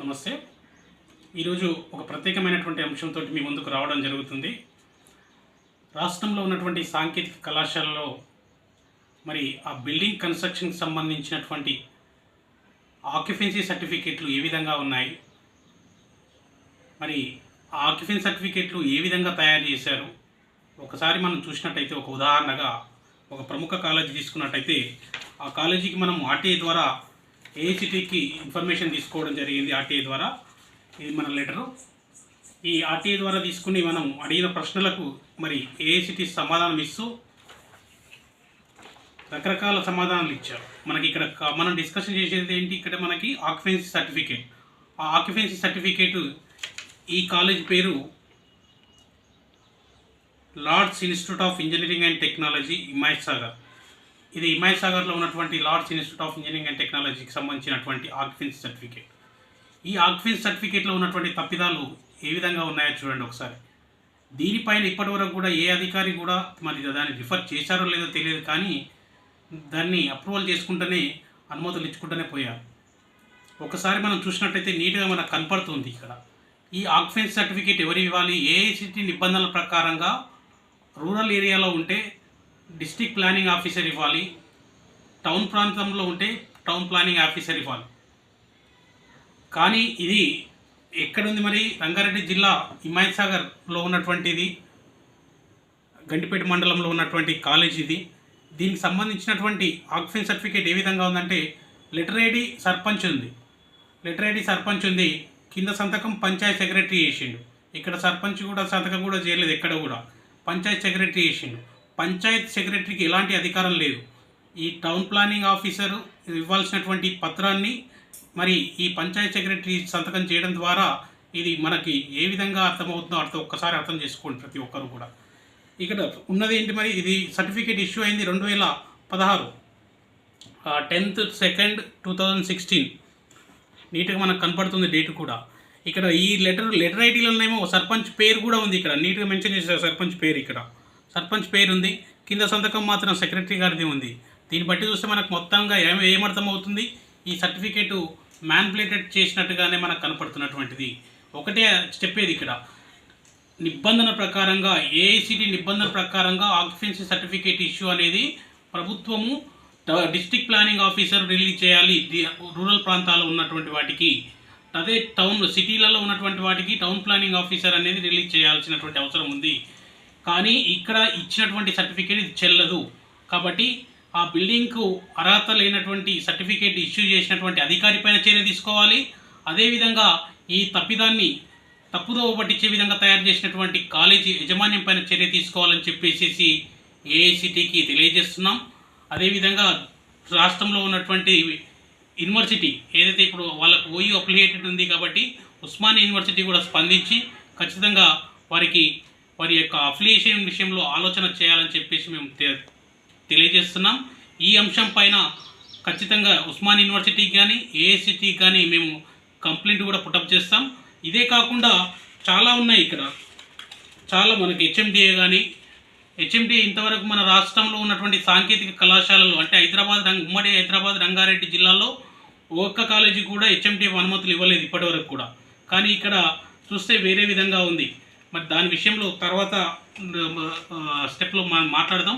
నమస్తే. ఈరోజు ఒక ప్రత్యేకమైనటువంటి అంశంతో మీ ముందుకు రావడం జరుగుతుంది. రాష్ట్రంలో ఉన్నటువంటి సాంకేతిక కళాశాలలో మరి ఆ బిల్డింగ్ కన్స్ట్రక్షన్కి సంబంధించినటువంటి ఆక్యుపెన్సీ సర్టిఫికేట్లు ఏ విధంగా ఉన్నాయి, మరి ఆ ఆక్యుపెన్సీ సర్టిఫికేట్లు ఏ విధంగా తయారు చేశారు, ఒకసారి మనం చూసినట్టయితే ఒక ఉదాహరణగా ఒక ప్రముఖ కాలేజీ తీసుకున్నట్టయితే ఆ కాలేజీకి మనం ఆర్టీఐ ద్వారా ఏఐసిటీకి ఇన్ఫర్మేషన్ తీసుకోవడం జరిగింది. ఆర్టీఐ ద్వారా ఇది మన లెటరు. ఈ ఆర్టీఐ ద్వారా తీసుకుని మనం అడిగిన ప్రశ్నలకు మరి ఏఐసిటీ సమాధానం ఇస్తూ రకరకాల సమాధానాలు ఇచ్చారు. మనకి ఇక్కడ మనం డిస్కషన్ చేసేది ఏంటి, ఇక్కడ మనకి ఆక్యుపెన్సీ సర్టిఫికేట్. ఆ ఆక్యుపెన్సీ సర్టిఫికేటు ఈ కాలేజ్ పేరు Lords institute of engineering and technology Himayat Sagar. ఇది హిమాయత్ సాగర్లో ఉన్నటువంటి Lords institute of engineering and టెక్నాలజీకి సంబంధించినటువంటి ఆక్యుపెన్సీ సర్టిఫికేట్. ఈ ఆక్యుపెన్సీ సర్టిఫికేట్లో ఉన్నటువంటి తప్పిదాలు ఏ విధంగా ఉన్నాయో చూడండి ఒకసారి. దీనిపైన ఇప్పటివరకు కూడా ఏ అధికారి కూడా మరి దాన్ని రిఫర్ చేశారో లేదో తెలియదు, కానీ దాన్ని అప్రూవల్ చేసుకుంటూనే అనుమతులు ఇచ్చుకుంటూనే పోయారు. ఒకసారి మనం చూసినట్టయితే నీట్గా మనకు కనపడుతుంది ఇక్కడ. ఈ ఆక్యుపెన్సీ సర్టిఫికేట్ ఎవరు ఇవ్వాలి? ఏఐసిటీ నిబంధనల ప్రకారంగా రూరల్ ఏరియాలో ఉంటే డిస్ట్రిక్ట్ ప్లానింగ్ ఆఫీసర్ ఇవ్వాలి, టౌన్ ప్రాంతంలో ఉంటే టౌన్ ప్లానింగ్ ఆఫీసర్ ఇవ్వాలి. కానీ ఇది ఎక్కడుంది మరి? రంగారెడ్డి జిల్లా హిమాయత్ సాగర్లో ఉన్నటువంటిది, గండిపేట మండలంలో ఉన్నటువంటి కాలేజ్ ఇది. దీనికి సంబంధించినటువంటి ఆక్యుపెన్సీ సర్టిఫికేట్ ఏ విధంగా ఉందంటే లెటర్ ఐడి సర్పంచ్ ఉంది, లెటర్ ఐడి సర్పంచ్ ఉంది, కింద సంతకం పంచాయత్ సెక్రటరీ చేసిండు. ఇక్కడ సర్పంచ్ కూడా సంతకం కూడా చేయలేదు, ఎక్కడ కూడా పంచాయత్ సెక్రటరీ చేసిండు. పంచాయత్ సెక్రటరీకి ఎలాంటి అధికారం లేదు. ఈ టౌన్ ప్లానింగ్ ఆఫీసర్ ఇవ్వాల్సినటువంటి పత్రాన్ని మరి ఈ పంచాయత్ సెక్రటరీ సంతకం చేయడం ద్వారా ఇది మనకి ఏ విధంగా అర్థమవుతుందో ఒక్కసారి అర్థం చేసుకోండి ప్రతి ఒక్కరు కూడా. ఇక్కడ ఉన్నది ఏంటి మరి? ఇది సర్టిఫికేట్ ఇష్యూ అయింది 2016 10th 2nd 2016. నీట్గా మనకు కనపడుతుంది డేట్ కూడా. ఇక్కడ ఈ లెటర్ ఐడీలోనేమో సర్పంచ్ పేరు కూడా ఉంది, ఇక్కడ నీట్గా మెన్షన్ చేశారు సర్పంచ్ పేరు. ఇక్కడ సర్పంచ్ పేరు ఉంది, కింద సంతకం మాత్రం సెక్రటరీ గారిది ఉంది. దీన్ని బట్టి చూస్తే మనకు మొత్తంగా ఏమర్థమవుతుంది, ఈ సర్టిఫికేటు మ్యాన్పులేటెడ్ చేసినట్టుగానే మనకు కనపడుతున్నటువంటిది. ఒకటే చెప్పేది ఇక్కడ, నిబంధన ప్రకారంగా ఏఐసిటీ నిబంధన ప్రకారంగా ఆక్యుపెన్సీ సర్టిఫికేట్ ఇష్యూ అనేది ప్రభుత్వము డిస్ట్రిక్ట్ ప్లానింగ్ ఆఫీసర్ రిలీజ్ చేయాలి రూరల్ ప్రాంతాల్లో ఉన్నటువంటి వాటికి. అదే సిటీలలో ఉన్నటువంటి వాటికి టౌన్ ప్లానింగ్ ఆఫీసర్ అనేది రిలీజ్ చేయాల్సినటువంటి అవసరం ఉంది. కానీ ఇక్కడ ఇచ్చినటువంటి సర్టిఫికేట్ ఇది చెల్లదు. కాబట్టి ఆ బిల్డింగ్కు అర్హత లేనటువంటి సర్టిఫికేట్ ఇష్యూ చేసినటువంటి అధికారి పైన చర్య తీసుకోవాలి. అదేవిధంగా ఈ తప్పిదాన్ని తప్పుదోవ పట్టించే విధంగా తయారు చేసినటువంటి కాలేజీ యాజమాన్యం పైన చర్య తీసుకోవాలని చెప్పేసి ఏఐసిటీకి తెలియజేస్తున్నాం. అదేవిధంగా రాష్ట్రంలో ఉన్నటువంటి యూనివర్సిటీ ఏదైతే ఇప్పుడు వాళ్ళకు ఓయూ అప్లికేటెడ్ ఉంది కాబట్టి ఉస్మానియా యూనివర్సిటీ కూడా స్పందించి ఖచ్చితంగా వారి యొక్క అఫిలియేషన్ విషయంలో ఆలోచన చేయాలని చెప్పేసి మేము తెలియజేస్తున్నాం. ఈ అంశం పైన ఖచ్చితంగా ఉస్మానియా యూనివర్సిటీకి కానీ ఏఐసిటీకి కానీ మేము కంప్లైంట్ కూడా పుటప్ చేస్తాం. ఇదే కాకుండా చాలా ఉన్నాయి ఇక్కడ, చాలా మనకి హెచ్ఎండిఏ కానీ హెచ్ఎండిఏ ఇంతవరకు మన రాష్ట్రంలో ఉన్నటువంటి సాంకేతిక కళాశాలలు అంటే ఉమ్మడి హైదరాబాద్ రంగారెడ్డి జిల్లాలో ఒక్క కాలేజీ కూడా హెచ్ఎండిఏ అనుమతులు ఇవ్వలేదు ఇప్పటివరకు కూడా. కానీ ఇక్కడ చూస్తే వేరే విధంగా ఉంది. మరి దాని విషయంలో తర్వాత స్టెప్లో మనం మాట్లాడదాం.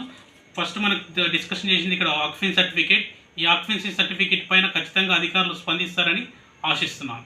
ఫస్ట్ మనకు డిస్కషన్ చేసింది ఇక్కడ ఆక్యుపెన్సీ సర్టిఫికేట్. ఈ ఆక్యుపెన్సీ సర్టిఫికేట్ పైన ఖచ్చితంగా అధికారులు స్పందిస్తారని ఆశిస్తున్నాను.